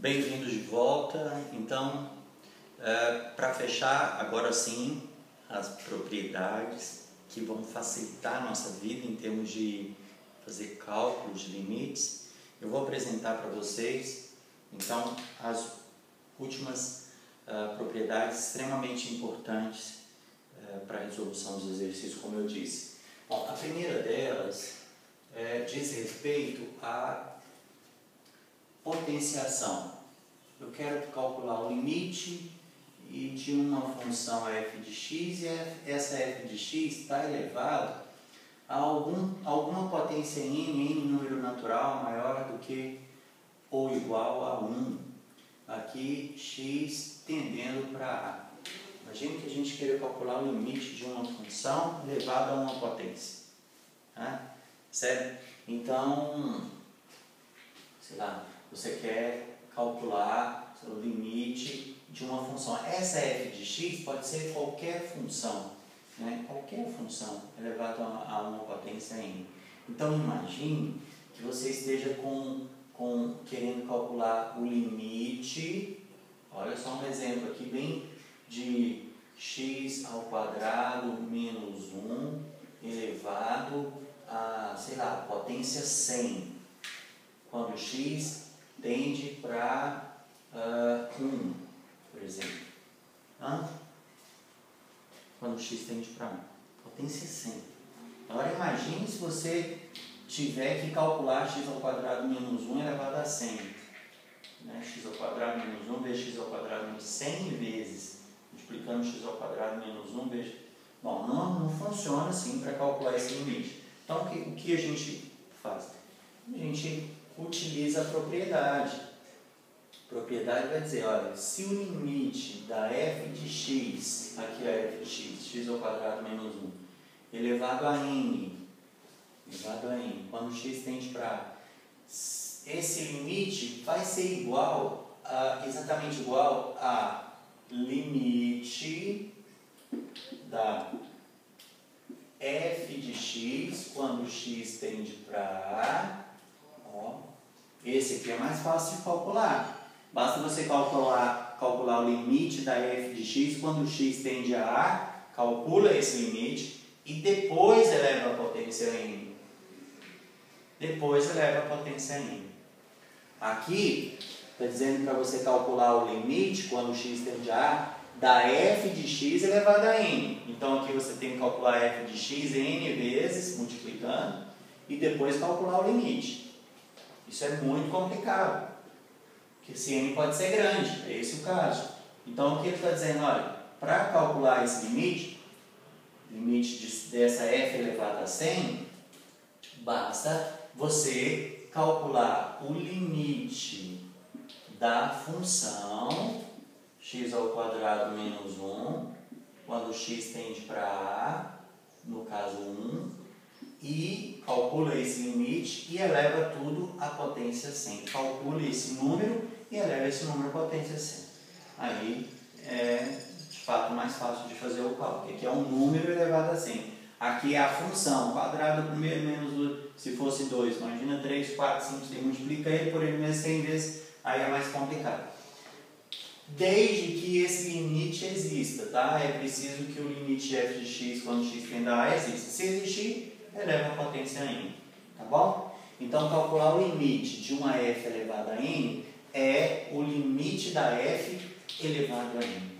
Bem-vindos de volta. Então, para fechar, agora sim, as propriedades que vão facilitar a nossa vida em termos de fazer cálculos de limites, eu vou apresentar para vocês, então, as últimas propriedades extremamente importantes para a resolução dos exercícios, como eu disse. Bom, a primeira delas diz respeito à potenciação. Eu quero calcular o limite de uma função f de x e essa f de x está elevado a alguma potência n número natural maior do que ou igual a 1. Aqui x tendendo para a. Imagine que a gente queira calcular o limite de uma função elevada a uma potência. Certo? Então, sei lá, você quer calcular o limite de uma função. Essa f de x pode ser qualquer função, né? Qualquer função elevada a uma potência n. Então, imagine que você esteja querendo calcular o limite, olha só um exemplo aqui bem de x ao quadrado menos 1 elevado a, sei lá, potência 100, quando x tende para 1, por exemplo. Quando x tende para 1, potência 100. Agora imagine se você tiver que calcular x ao quadrado menos 1 elevado a 100. X ao quadrado menos 1 vezes x ao quadrado menos 100 vezes, multiplicando x ao quadrado menos 1 vezes... Bom, não funciona assim para calcular esse limite. Então, o que a gente faz? A gente utiliza a propriedade. A propriedade vai dizer, olha, se o limite da f de x, aqui é f de x ao quadrado menos 1, elevado a n, quando x tende para esse limite vai ser igual exatamente igual a limite da f de x quando x tende para A. Esse aqui é mais fácil de calcular. Basta você calcular o limite da f de x quando x tende a A, calcula esse limite e depois eleva a potência n. Aqui está dizendo para você calcular o limite quando x tende a A da f de x elevado a n. Então aqui você tem que calcular f de x n vezes, multiplicando, e depois calcular o limite. Isso é muito complicado, porque esse n pode ser grande, é esse o caso. Então o que ele está dizendo? Olha, para calcular esse limite dessa f elevado a 100, basta você calcular o limite da função x ao quadrado menos 1, quando x tende para A, no caso 1, e calcula esse limite e eleva tudo à potência 100. Calcula esse número e eleva esse número à potência 100. Aí é de fato mais fácil de fazer o cálculo, que é um número elevado a 100. Aqui é a função, quadrado primeiro menos 2, se fosse 2, imagina 3, 4, 5, você multiplica ele por ele mesmo 100 vezes, aí é mais complicado. Desde que esse limite exista, tá? É preciso que o limite f de x quando x tende a A exista. Se existir, eleva a potência a n, tá bom? Então, calcular o limite de uma f elevada a n é o limite da f elevado a n.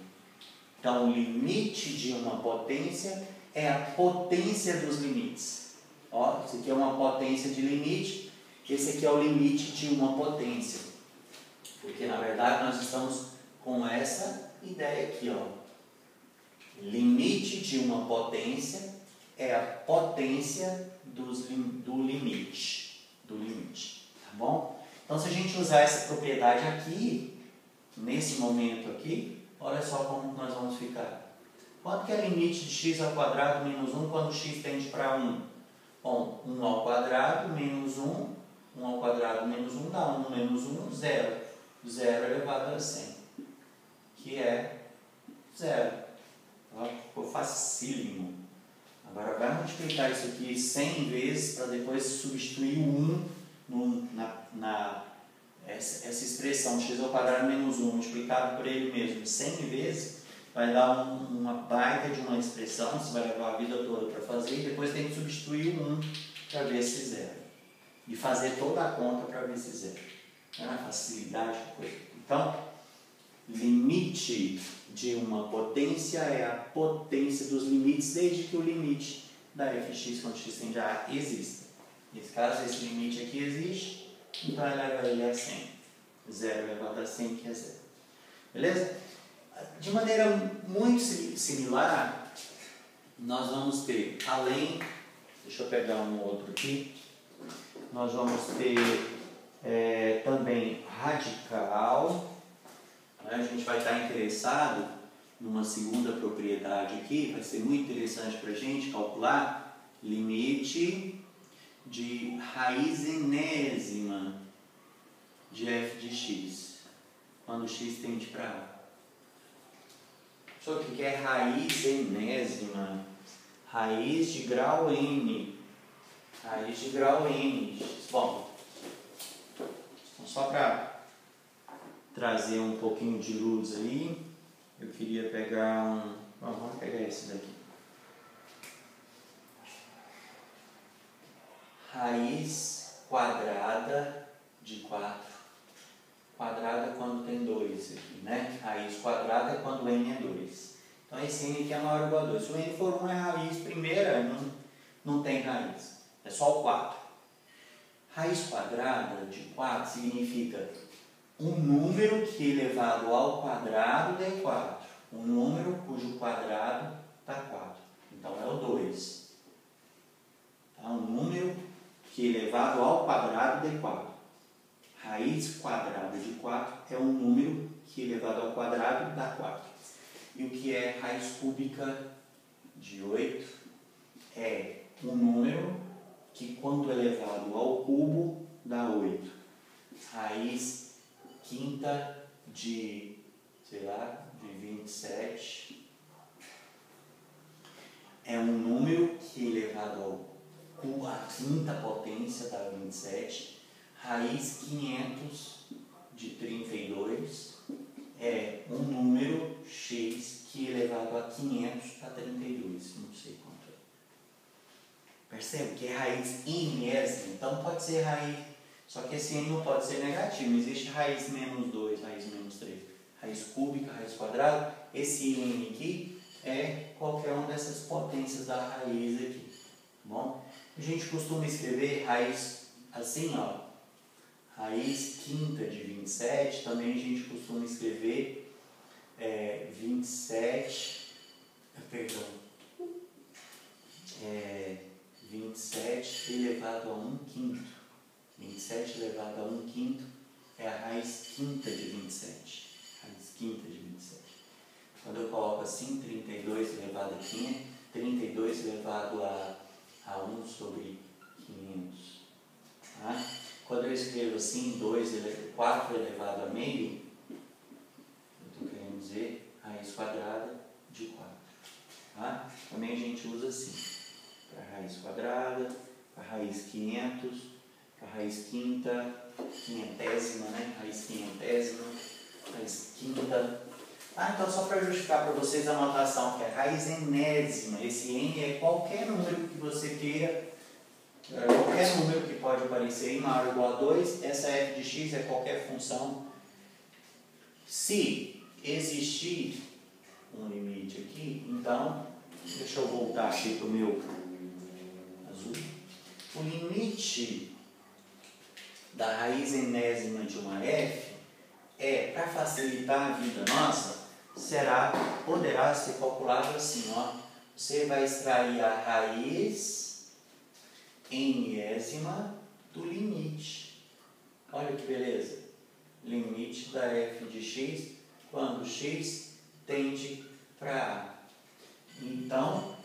Então, o limite de uma potência é a potência dos limites. Ó, isso aqui é uma potência de limite, esse aqui é o limite de uma potência. Porque, na verdade, nós estamos com essa ideia aqui, ó. Limite de uma potência é a potência do limite. Tá bom? Então, se a gente usar essa propriedade aqui, nesse momento aqui, olha só como nós vamos ficar. Quanto que é o limite de x ao quadrado menos 1 quando x tende para 1? Bom, 1 ao quadrado menos 1, 1 ao quadrado menos 1 dá 1 menos 1, 0. 0 elevado a 100, que é 0. Ficou facílimo. Agora vai multiplicar isso aqui 100 vezes para depois substituir o 1 essa expressão x² menos 1 multiplicado por ele mesmo 100 vezes, vai dar uma baita de uma expressão, você vai levar a vida toda para fazer, e depois tem que substituir o 1 para ver esse zero. E fazer toda a conta para ver esse zero. É uma facilidade de coisa. Então, limite de uma potência é a potência dos limites, desde que o limite da fx quando x tende a A exista. Nesse caso, esse limite aqui existe, então eleva ele a 100. 0 elevado a 100, que é 0. Beleza? De maneira muito similar, nós vamos ter, além, deixa eu pegar um outro aqui, nós vamos ter também radical. A gente vai estar interessado numa segunda propriedade aqui, vai ser muito interessante para a gente calcular limite de raiz enésima de f de x, quando x tende para A. Só que é raiz enésima, raiz de grau n, raiz de grau n. Bom, então só para trazer um pouquinho de luz aí, eu queria pegar vamos pegar esse daqui. Raiz quadrada de 4. Quadrada quando tem 2 aqui, né? Raiz quadrada é quando n é 2. Então esse n aqui é maior ou igual a 2. Se o n for 1 é raiz primeira, não tem raiz. É só o 4. Raiz quadrada de 4 significa um número que elevado ao quadrado dê 4. Um número cujo quadrado dá 4. Então é o 2. Tá? Um número que elevado ao quadrado dê 4. Raiz quadrada de 4 é um número que elevado ao quadrado dá 4. E o que é raiz cúbica de 8? É um número que quando elevado ao cubo dá 8. Raiz quinta de, sei lá, de 27 é um número que elevado ao cubo, a quinta potência dá 27. Raiz 500 de 32 é um número x que elevado a 500 dá 32, não sei quanto é. Percebe que é raiz enésima, então pode ser raiz, só que esse n não pode ser negativo, não existe raiz menos 2, raiz menos 3. Raiz cúbica, raiz quadrada, esse n aqui é qualquer uma dessas potências da raiz aqui, tá bom? A gente costuma escrever raiz assim, ó. Raiz quinta de 27, também a gente costuma escrever 27 elevado a 1 quinto. 27 elevado a 1 quinto é a raiz quinta de 27. Raiz quinta de 27. Quando eu coloco assim, 32 elevado a 500, 32 elevado a 1 sobre 500. Tá? Quando eu escrevo assim, 4 elevado a meio, eu estou querendo dizer raiz quadrada de 4. Tá? Também a gente usa assim, para raiz quadrada, para raiz 500, para raiz quinta, quinhentésima, né? Raiz quinhentésima, raiz quinta. Então só para justificar para vocês a notação, que é raiz enésima. Esse n é qualquer número que você queira. Qualquer número que pode aparecer em maior ou igual a 2, essa f de x é qualquer função. Se existir um limite aqui, então, deixa eu voltar aqui para o meu azul. O limite da raiz enésima de uma f para facilitar a vida nossa, poderá ser calculado assim, ó. Você vai extrair a raiz enésima do limite. Olha que beleza. Limite da f de x quando x tende para A. Então,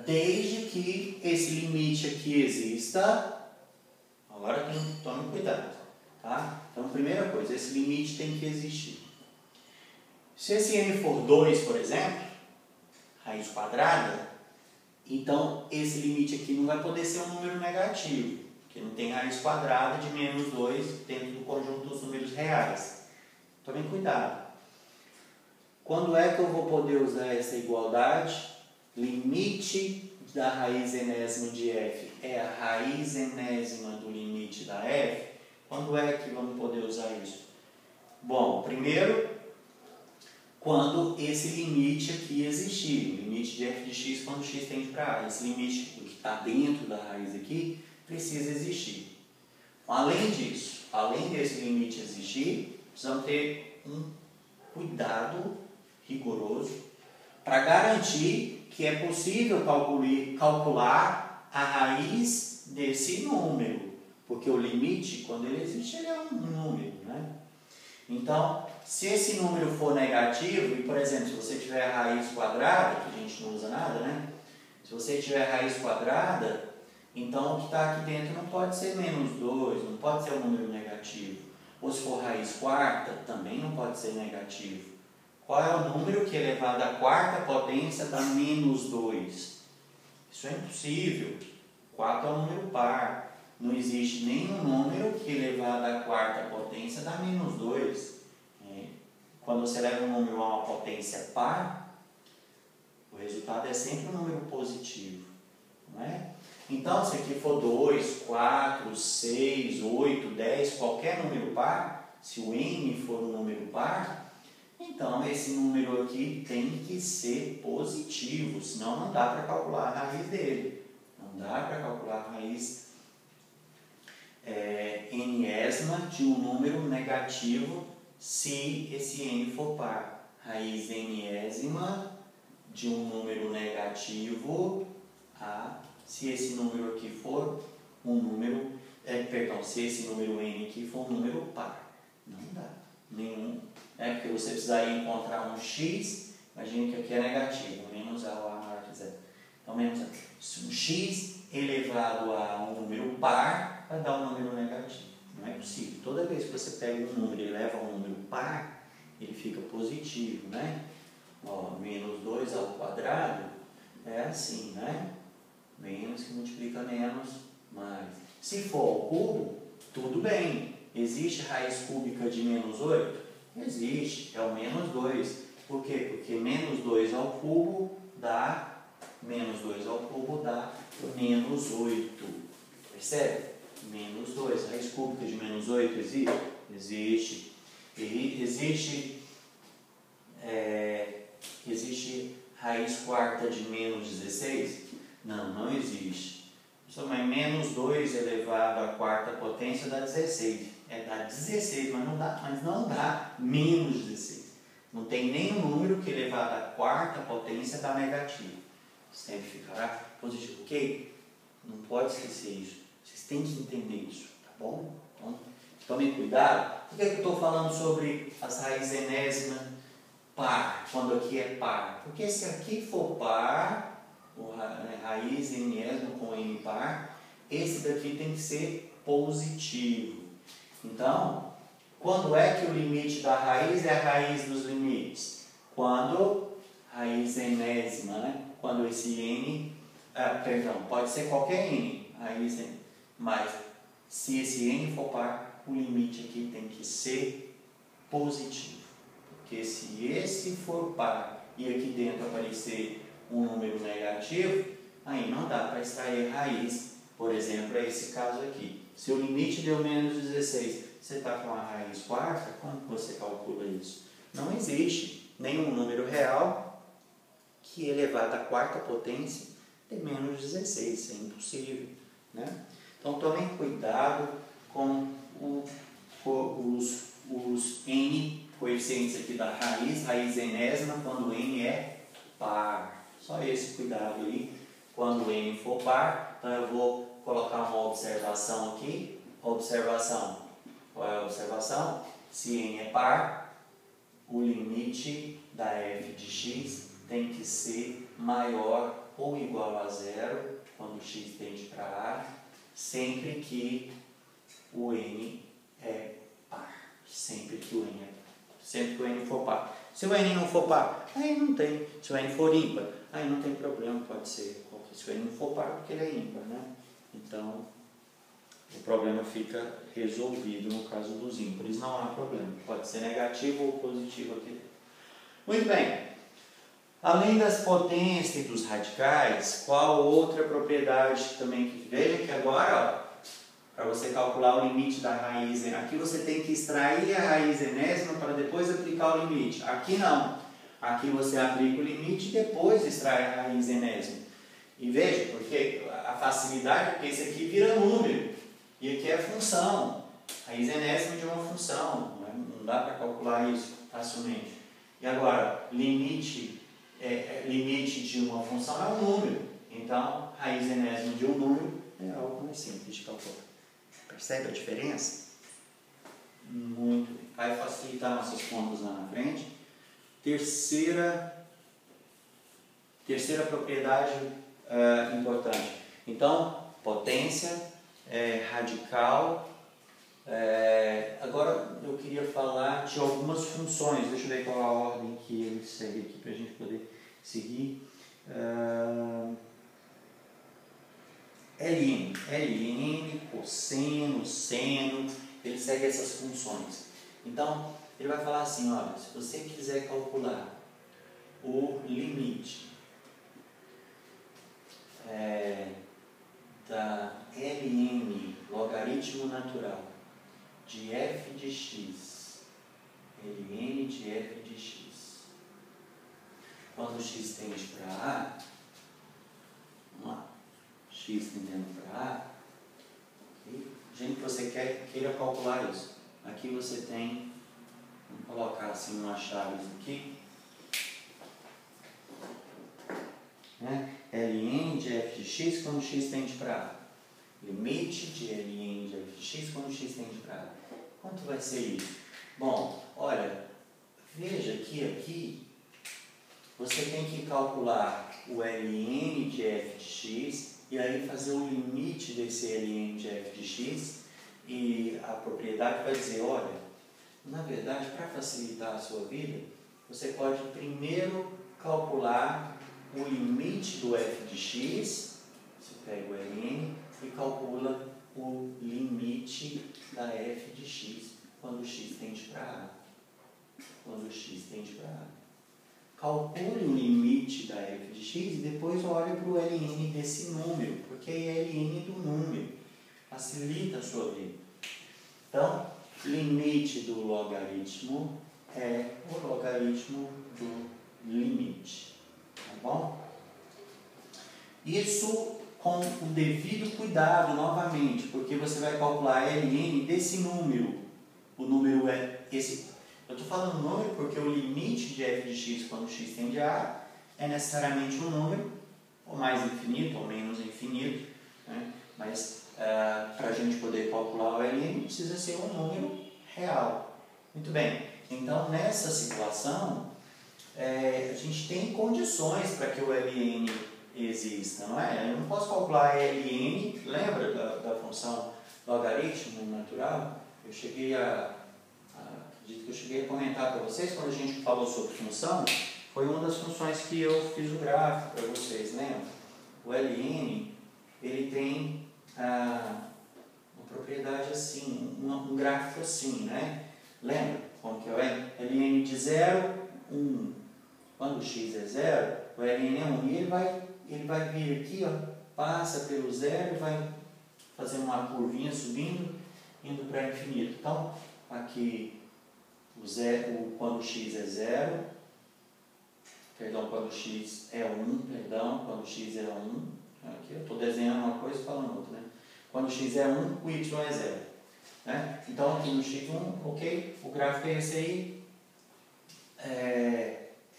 desde que esse limite aqui exista, agora tome cuidado. Tá? Então, primeira coisa, esse limite tem que existir. Se esse n for 2, por exemplo, raiz quadrada, então esse limite aqui não vai poder ser um número negativo. porque não tem raiz quadrada de menos 2 dentro do conjunto dos números reais. Tomem cuidado. Quando é que eu vou poder usar essa igualdade? Limite da raiz enésima de f é a raiz enésima do limite da f. Quando é que vamos poder usar isso? Bom, primeiro, quando esse limite aqui existir, o limite de f de x quando x tende para a. Esse limite que está dentro da raiz aqui precisa existir. Além disso, além desse limite existir, precisamos ter um cuidado rigoroso para garantir que é possível calcular a raiz desse número, porque o limite, quando ele existe, ele é um número, né? Então, se esse número for negativo, e por exemplo, se você tiver a raiz quadrada, que a gente não usa nada, né? Se você tiver a raiz quadrada, então o que está aqui dentro não pode ser menos 2, não pode ser um número negativo. Ou se for raiz quarta, também não pode ser negativo. Qual é o número que elevado à quarta potência dá menos 2? Isso é impossível. 4 é um número par. Não existe nenhum número que elevado à quarta potência dá menos 2. Quando você leva um número a uma potência par, o resultado é sempre um número positivo. Não é? Então, se aqui for 2, 4, 6, 8, 10, qualquer número par, se o n for um número par, então esse número aqui tem que ser positivo, senão não dá para calcular a raiz dele. Não dá para calcular a raiz n-ésima de um número negativo se esse n for par. Raiz n-ésima de um número negativo se esse número aqui for um número, se esse número n aqui for um número par. Não dá. Nenhum. Porque você precisaria encontrar um x, imagine que aqui é negativo, menos a ou a maior que zero. Então, menos um x elevado a um número par vai dar um número negativo. Não é possível. Toda vez que você pega um número e eleva a um número par, ele fica positivo, né? Menos 2 ao quadrado é assim, né? Menos que multiplica menos, mais. Se for ao cubo, tudo bem. Existe raiz cúbica de menos 8? Existe, é o menos 2. Por quê? Porque menos 2 ao cubo dá menos 2 ao cubo dá menos 8. Percebe? Menos 2. Raiz cúbica de menos 8 existe? Existe. Existe raiz quarta de menos 16? Não, não existe. Mas menos 2 elevado à quarta potência dá 16. Dá 16, mas não dá menos 16. Não tem nenhum número que elevado à quarta potência dá negativo. Sempre ficará positivo, ok? Não pode esquecer isso. Vocês têm que entender isso, tá bom? Então, tomem cuidado. Por que eu estou falando sobre as raízes enésimas par, quando aqui é par? Porque se aqui for par, raiz enésima com n par, esse daqui tem que ser positivo. Então, quando é que o limite da raiz é a raiz dos limites? Quando raiz enésima, né? Quando esse n, pode ser qualquer n, raiz n, mas se esse n for par, o limite aqui tem que ser positivo. Porque se esse for par e aqui dentro aparecer um número negativo, aí não dá para extrair raiz. Por exemplo, é esse caso aqui. Se o limite deu menos 16, você está com a raiz quarta, como você calcula isso? Não existe nenhum número real que elevado à quarta potência dê menos 16, isso é impossível, né? Então tomem cuidado com os n coeficientes aqui da raiz enésima, quando n é par. Só esse cuidado aí, quando n for par. Então eu vou colocar uma observação aqui. Observação. Qual é a observação? Se n é par, o limite da f de x tem que ser maior ou igual a zero, quando x tende para a, sempre que o n é par. Sempre que o n for par. Se o n não for par, aí não tem. Se o n for ímpar, aí não tem problema, pode ser. Se o n não for par, porque ele é ímpar, né? Então, o problema fica resolvido no caso dos ímpares, não há problema. Pode ser negativo ou positivo aqui. Muito bem. Além das potências e dos radicais, qual outra propriedade também que veja que agora, para você calcular o limite da raiz, aqui você tem que extrair a raiz enésima para depois aplicar o limite. Aqui não. Aqui você aplica o limite e depois extrai a raiz enésima. E veja, porque a facilidade, porque esse aqui vira número. E aqui é função. Raiz enésima de uma função. Não dá para calcular isso facilmente. E agora, limite de uma função é um número. Então, raiz enésima de um número é algo mais simples de calcular. Percebe a diferença? Muito bem. Vai facilitar nossas contas lá na frente. Terceira propriedade importante. Então, potência, radical. Agora eu queria falar de algumas funções. Deixa eu ver qual a ordem que ele segue aqui para a gente poder seguir. LN, cosseno, seno, ele segue essas funções. Então, ele vai falar assim, olha, se você quiser calcular o limite da Ln, logaritmo natural, de f de x, Ln de f de x, quando x tende para A, vamos lá, x tendendo para A, gente que você queira calcular isso, aqui você tem, vamos colocar assim uma chave aqui, né? Ln de f de x quando x tende para A. Limite de Ln de f de x quando x tende para A. Quanto vai ser isso? Bom, olha, veja que aqui você tem que calcular o Ln de f de x e aí fazer o limite desse Ln de f de x e a propriedade vai dizer, olha, na verdade, para facilitar a sua vida, você pode primeiro calcular o limite do f de x, você pega o Ln e calcula o limite da f de x quando x tende para A. Quando x tende para A. Calcule o limite da f de x e depois olhe para o Ln desse número, porque é Ln do número. Facilita a sua vida. Então, limite do logaritmo é o logaritmo do limite. Tá bom? Isso com o devido cuidado, novamente, porque você vai calcular Ln desse número. O número é esse. Eu estou falando número porque o limite de f de x quando x tende a A é necessariamente um número, ou mais infinito, ou menos infinito, né? Mas para a gente poder calcular o Ln precisa ser um número real. Muito bem, então nessa situação a gente tem condições para que o Ln exista, não é? Eu não posso calcular Ln, lembra da função logaritmo natural? Eu cheguei acredito que eu cheguei a comentar para vocês quando a gente falou sobre função, foi uma das funções que eu fiz o gráfico para vocês, lembra? O Ln, ele tem uma propriedade assim, um gráfico assim, né? Lembra como que é? Ln de 0, 1. Quando x é 0, o Ln é 1. E ele vai vir aqui, ó, passa pelo 0 e vai fazer uma curvinha subindo, indo para infinito. Então, aqui, quando x é 0, perdão, quando x é 1, perdão, quando x é 1, aqui eu estou desenhando uma coisa e falando outra, né? Quando x é 1, o y é 0. Né? Então, aqui no x1, ok, o gráfico é esse aí,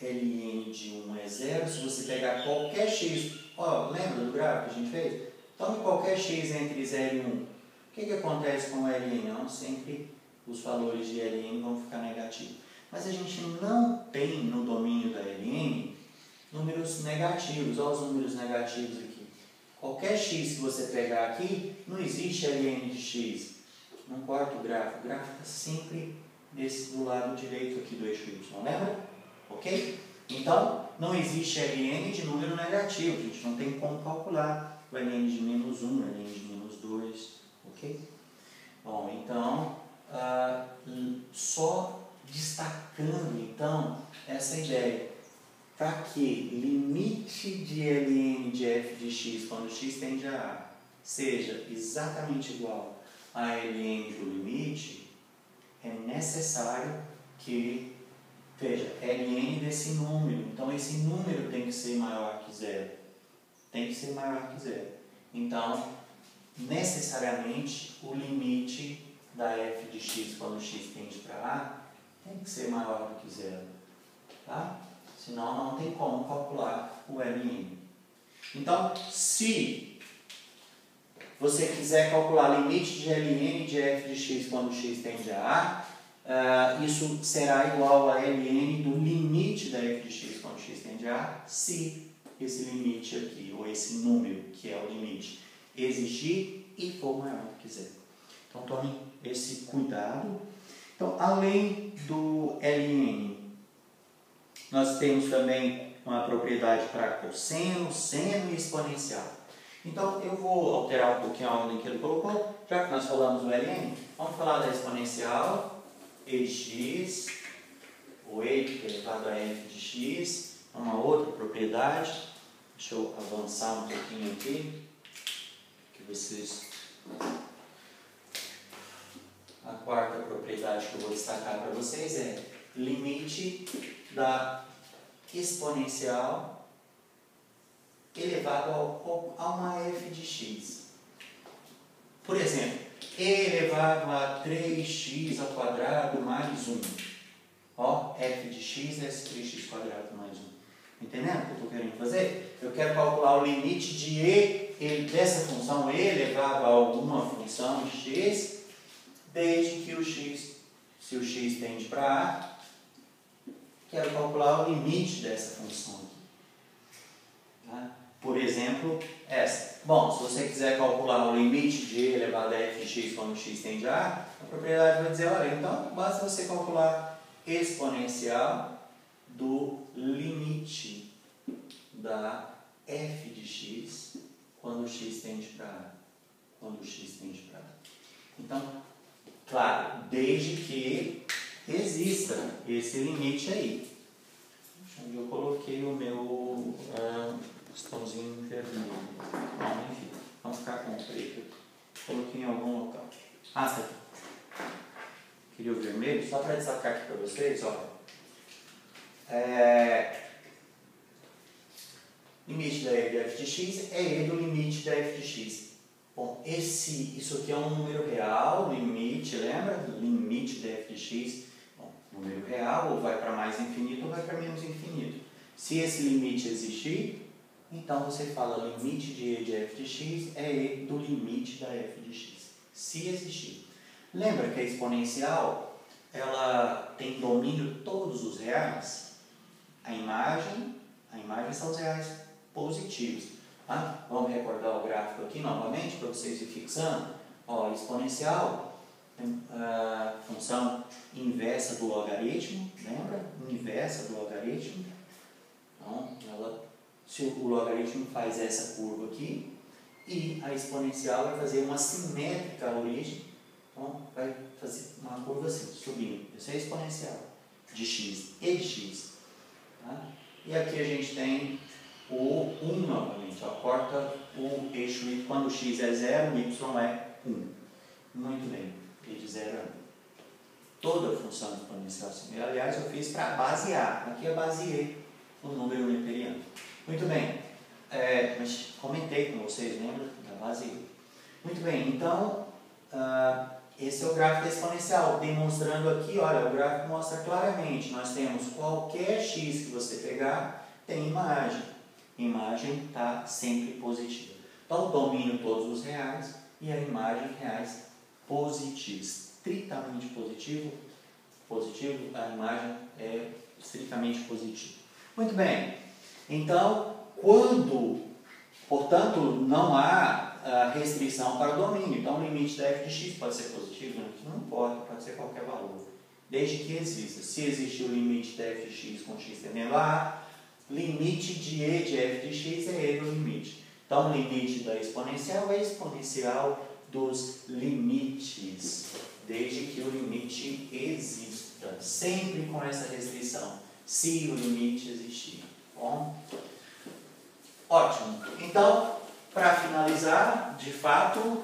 Ln de 1 é 0, se você pegar qualquer x, ó, lembra do gráfico que a gente fez? Então, qualquer x entre 0 e 1, o que acontece com o Ln? Não, sempre os valores de Ln vão ficar negativos. Mas a gente não tem no domínio da Ln números negativos, olha os números negativos aqui. Qualquer x que você pegar aqui, não existe Ln de x. Não corta o gráfico está sempre do lado direito aqui do eixo y, lembra? Ok? Então, não existe Ln de número negativo, a gente não tem como calcular o Ln de -1, Ln de -2, ok? Bom, então, só destacando, então, essa ideia. Para que limite de ln de f de x, quando x tende a A, seja exatamente igual a ln do limite, é necessário que, veja, ln desse número. Então, esse número tem que ser maior que zero. Tem que ser maior que zero. Então, necessariamente, o limite da f de x, quando x tende para A, tem que ser maior do que zero. Tá? Senão, não tem como calcular o ln. Então, se você quiser calcular o limite de ln de f de x quando x tende a A, isso será igual a ln do limite da f de x quando x tende a A, se esse limite aqui, ou esse número, que é o limite, existir e for maior do que zero. Então, tome esse cuidado. Então, além do ln, nós temos também uma propriedade para cosseno, seno e exponencial. Então, eu vou alterar um pouquinho a ordem que ele colocou, já que nós falamos do ln, vamos falar da exponencial, e de x, ou e elevado a f de x, uma outra propriedade. Deixa eu avançar um pouquinho aqui, que vocês... A quarta propriedade que eu vou destacar para vocês é limite da exponencial elevado a uma f de x. Por exemplo, e elevado a 3x ao quadrado mais 1. Ó, f de x é 3x quadrado mais 1. Entendendo o que eu estou querendo fazer? Eu quero calcular o limite de dessa função e elevado a alguma função x, desde que o x, se o x tende para A, quero calcular o limite dessa função aqui. Tá? Por exemplo, essa. Bom, se você quiser calcular o limite de e elevado a f de x quando x tende a A, a propriedade vai dizer, olha, então basta você calcular exponencial do limite da f de x quando x tende para A. Quando x tende para A. Então, claro, desde que exista esse limite aí. Onde eu coloquei o meu bastãozinho vermelho. Bom, enfim, vamos ficar com o preto. Coloquei em algum local. Ah, tá aqui. Queria o vermelho, só para destacar aqui para vocês, ó. Limite da f de x é e do limite da f de x. Bom, isso aqui é um número real, limite, lembra? Limite da f de x. Bom, número real, ou vai para mais infinito ou vai para menos infinito. Se esse limite existir, então você fala limite de e de f de x é e do limite da f de x. Se existir. Lembra que a exponencial, ela tem domínio todos os reais? A imagem são os reais positivos. Tá? Vamos recordar o gráfico aqui novamente para vocês ir fixando. Ó, exponencial, função inversa do logaritmo, lembra? Inversa do logaritmo. Então, se o logaritmo faz essa curva aqui, e a exponencial vai fazer uma simétrica à origem, então vai fazer uma curva assim, subindo. Isso é exponencial de x e de x. Tá? E aqui a gente tem o 1 novamente, ó, corta o eixo y, quando o x é 0, o y é 1. Muito bem, e de 0 a 1. Toda função exponencial assim. Aliás, eu fiz para basear, aqui eu baseei o número neperiano. Muito bem, mas comentei com vocês, lembra? Da baseei. Muito bem, então, esse é o gráfico da exponencial, demonstrando aqui, olha, o gráfico mostra claramente, nós temos qualquer x que você pegar, tem imagem. Imagem está sempre positiva. Então, domínio todos os reais e a imagem reais positivos. Estritamente positivo, a imagem é estritamente positiva. Muito bem. Então, portanto, não há restrição para o domínio. Então, o limite da f de x pode ser positivo, não importa, pode ser qualquer valor. Desde que exista. Se existir o limite da f de x com x tendendo a A, limite de e de f de x é e do limite. Então, o limite da exponencial é exponencial dos limites, desde que o limite exista, sempre com essa restrição, se o limite existir. Bom? Ótimo. Então, para finalizar, de fato,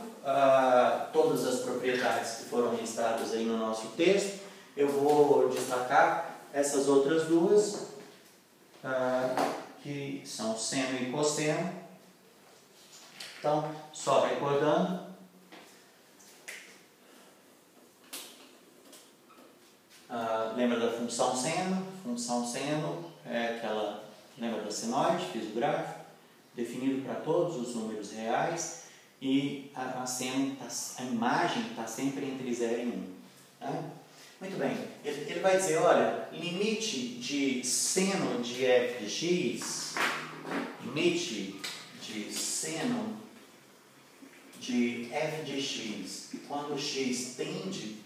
todas as propriedades que foram listadas aí no nosso texto, eu vou destacar essas outras duas, que são seno e cosseno. Então, só recordando, lembra da função seno? Função seno é aquela, lembra da senoide, fiz o gráfico, definido para todos os números reais, e a imagem está sempre entre 0 e 1. Né? Muito bem, ele vai dizer, olha, limite de seno de f de x, limite de seno de f de x, quando x tende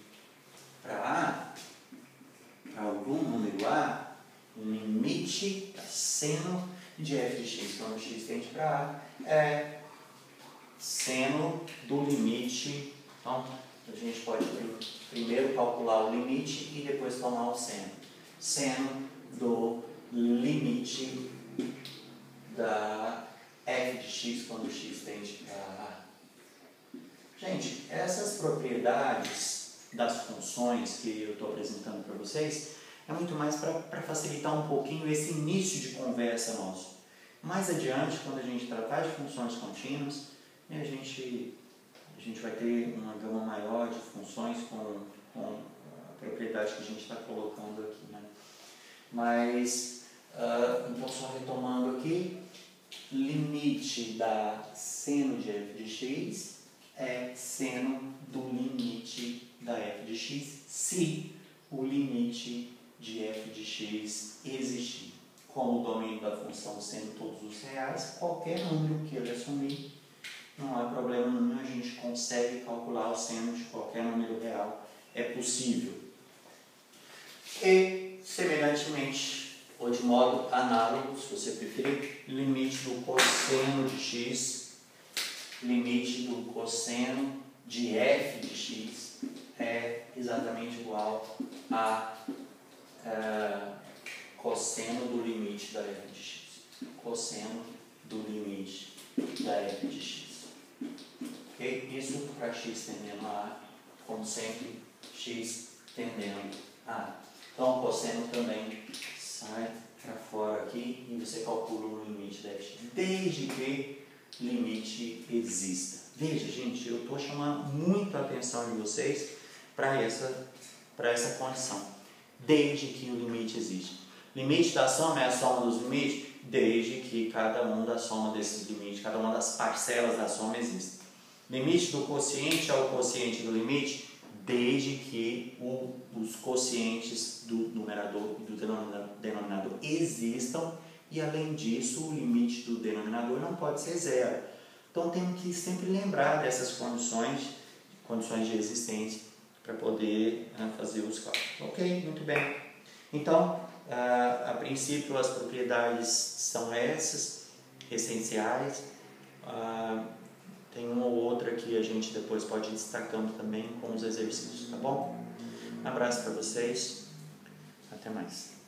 para algum número a, limite da seno de f de x, quando x tende para a, é seno do limite. Então, a gente pode primeiro calcular o limite e depois tomar o seno. Seno do limite da f de x quando x tende para a. Gente, essas propriedades das funções que eu estou apresentando para vocês é muito mais para facilitar um pouquinho esse início de conversa nosso. Mais adiante, quando a gente tratar de funções contínuas, a gente vai ter uma gama maior de funções com a propriedade que a gente está colocando aqui. Né? Mas, então só retomando aqui, limite da seno de f de x é seno do limite da f de x, se o limite de f de x existir. Como o domínio da função sendo todos os reais, qualquer número que ele assumir, não há problema nenhum, a gente consegue calcular o seno de qualquer número real, é possível. E, semelhantemente, ou de modo análogo, se você preferir, limite do cosseno de x, limite do cosseno de f de x é exatamente igual a cosseno do limite da f de x. Cosseno do limite da f de x. Okay? Isso para x tendendo a A, como sempre, x tendendo a A. Então, o cosseno também sai para fora aqui e você calcula o limite da f de x, desde que limite exista. Veja, gente, eu estou chamando muito a atenção de vocês para essa condição, desde que o limite existe. Limite da soma é a soma dos limites, desde que cada um da soma desses limites, cada uma das parcelas da soma exista. Limite do quociente é o quociente do limite, desde que os quocientes do numerador e do denominador existam, e além disso, o limite do denominador não pode ser 0. Então, temos que sempre lembrar dessas condições de existência, para poder fazer os cálculos. Ok, muito bem. Então, a princípio, as propriedades são essas, essenciais. Tem uma ou outra que a gente depois pode ir destacando também com os exercícios, tá bom? Um abraço para vocês, até mais.